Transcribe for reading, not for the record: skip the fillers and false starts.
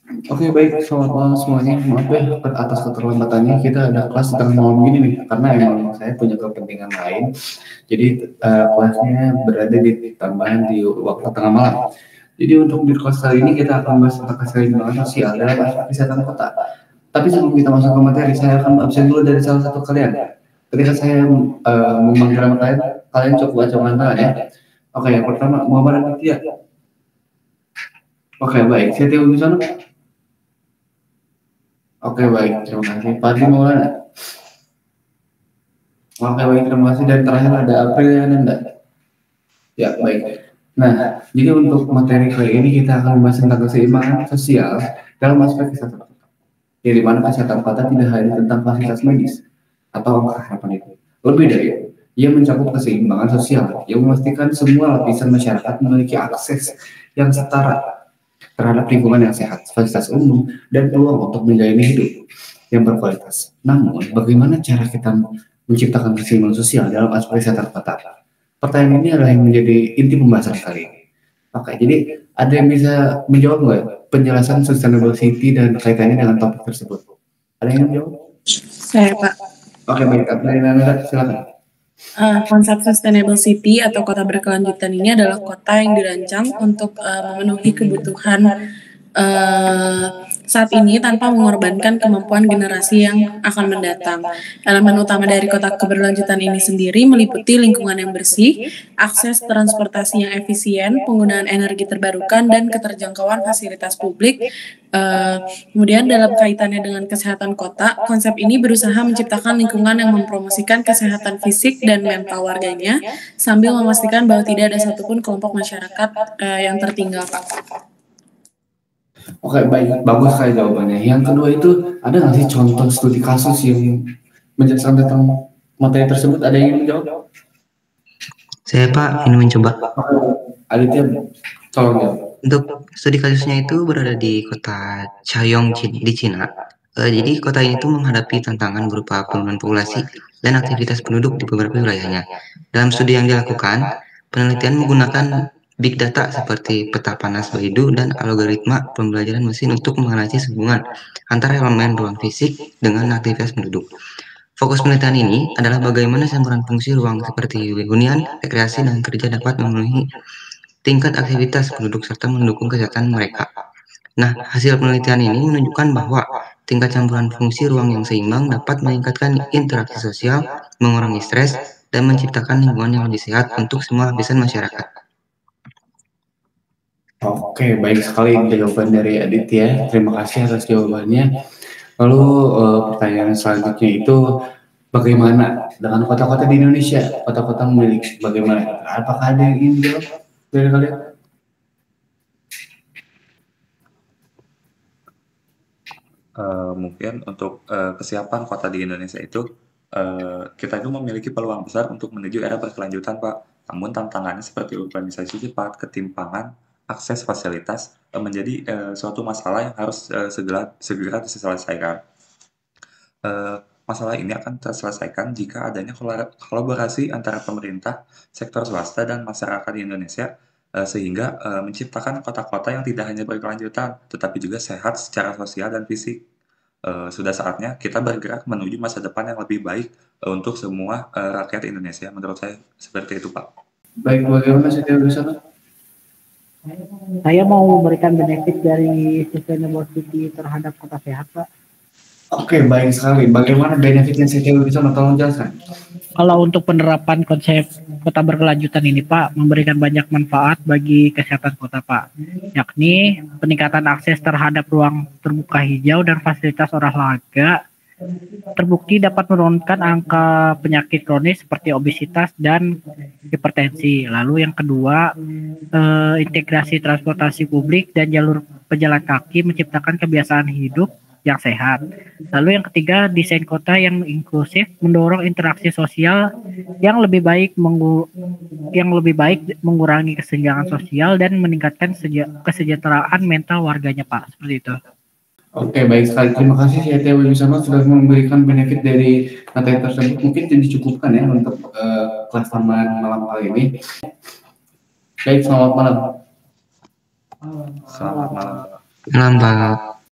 Oke, baik. Selamat malam semuanya. Maaf ya atas keterlambatannya. Kita ada kelas tengah malam gini nih, karena emang saya punya kepentingan lain. Jadi kelasnya berada di tambahan di waktu tengah malam. Jadi untuk di kelas kali ini kita akan bahas tentang keseimbangan sosial dalam aspek kesehatan kota. Tapi sebelum kita masuk ke materi, saya akan absen dulu dari salah satu kalian. Ketika saya memanggil nama kalian, kalian cukup acungan tangan ya. Oke, yang pertama Muhammad Aditya. Oke, baik. Saya Tio Wibisono. Oke, baik. Terima kasih. Fadli Maulana. Oke, baik. Terima kasih. Dan terakhir ada April Ananda. Ya, baik. Nah, jadi untuk materi kali ini kita akan membahas tentang keseimbangan sosial dalam aspek kesehatan. Ya, di mana kesehatan kota tidak hanya tentang fasilitas medis atau angka harapan itu. Lebih dari itu, ia mencakup keseimbangan sosial yang memastikan semua lapisan masyarakat memiliki akses yang setara terhadap lingkungan yang sehat, fasilitas umum, dan peluang untuk menjalani hidup yang berkualitas. Namun, bagaimana cara kita menciptakan keseimbangan sosial dalam aspek kesehatan kota? Pertanyaan ini adalah yang menjadi inti pembahasan kali ini. Oke, jadi ada yang bisa menjawab nggak penjelasan sustainable city dan kaitannya dengan topik tersebut? Ada yang menjawab? Saya, Pak. Oke, baik. Dari Nanda, silakan. Konsep sustainable city atau kota berkelanjutan ini adalah kota yang dirancang untuk memenuhi kebutuhan saat ini tanpa mengorbankan kemampuan generasi yang akan mendatang. Elemen utama dari kota keberlanjutan ini sendiri meliputi lingkungan yang bersih, akses transportasi yang efisien, penggunaan energi terbarukan, dan keterjangkauan fasilitas publik. Kemudian dalam kaitannya dengan kesehatan kota, konsep ini berusaha menciptakan lingkungan yang mempromosikan kesehatan fisik dan mental warganya, sambil memastikan bahwa tidak ada satupun kelompok masyarakat yang tertinggal, Pak. Oke, baik. Bagus sekali jawabannya. Yang kedua itu, ada nggak sih contoh studi kasus yang menjelaskan tentang materi tersebut? Ada yang ingin menjawab? Saya, Pak, ini mencoba. Aditya, tolong jawab. Untuk studi kasusnya itu berada di kota Chayong di Cina. Jadi kota ini tuh menghadapi tantangan berupa penurunan populasi dan aktivitas penduduk di beberapa wilayahnya. Dalam studi yang dilakukan, penelitian menggunakan big data seperti peta panas Baidu dan algoritma pembelajaran mesin untuk menganalisis hubungan antara elemen ruang fisik dengan aktivitas penduduk. Fokus penelitian ini adalah bagaimana campuran fungsi ruang seperti hunian, rekreasi, dan kerja dapat memenuhi tingkat aktivitas penduduk serta mendukung kesehatan mereka. Nah, hasil penelitian ini menunjukkan bahwa tingkat campuran fungsi ruang yang seimbang dapat meningkatkan interaksi sosial, mengurangi stres, dan menciptakan lingkungan yang lebih sehat untuk semua lapisan masyarakat. Oke, baik sekali jawaban dari Aditya. Terima kasih atas jawabannya. Lalu pertanyaan selanjutnya itu bagaimana dengan kota-kota di Indonesia? Kota-kota memiliki bagaimana? Apakah ada yang ingin jawab dari kalian? Mungkin untuk kesiapan kota di Indonesia itu kita itu memiliki peluang besar untuk menuju era berkelanjutan, Pak. Namun tantangannya seperti urbanisasi cepat, ketimpangan, akses fasilitas menjadi suatu masalah yang harus segera diselesaikan. Masalah ini akan terselesaikan jika adanya kolaborasi antara pemerintah, sektor swasta, dan masyarakat di Indonesia sehingga menciptakan kota-kota yang tidak hanya berkelanjutan, tetapi juga sehat secara sosial dan fisik. Sudah saatnya kita bergerak menuju masa depan yang lebih baik untuk semua rakyat Indonesia. Menurut saya seperti itu, Pak. Baik, bagaimana sih Tio Wibisono? Saya mau memberikan benefit dari sustainable city terhadap kota sehat, Pak. Oke, baik sekali. Bagaimana benefitnya sih Tio Wibisono? Tolong jelaskan. Kalau untuk penerapan konsep kota berkelanjutan ini, Pak, memberikan banyak manfaat bagi kesehatan kota, Pak, yakni peningkatan akses terhadap ruang terbuka hijau dan fasilitas olahraga. Terbukti dapat menurunkan angka penyakit kronis seperti obesitas dan hipertensi. Lalu yang kedua, integrasi transportasi publik dan jalur pejalan kaki menciptakan kebiasaan hidup yang sehat. Lalu yang ketiga, desain kota yang inklusif mendorong interaksi sosial yang lebih baik mengurangi kesenjangan sosial dan meningkatkan kesejahteraan mental warganya, Pak. Seperti itu. Oke, baik sekali. Terima kasih ya Tio Wibisono sudah memberikan benefit dari materi tersebut. Mungkin dicukupkan ya untuk kelas tambahan malam kali ini. Baik, selamat malam. Selamat malam. Selamat.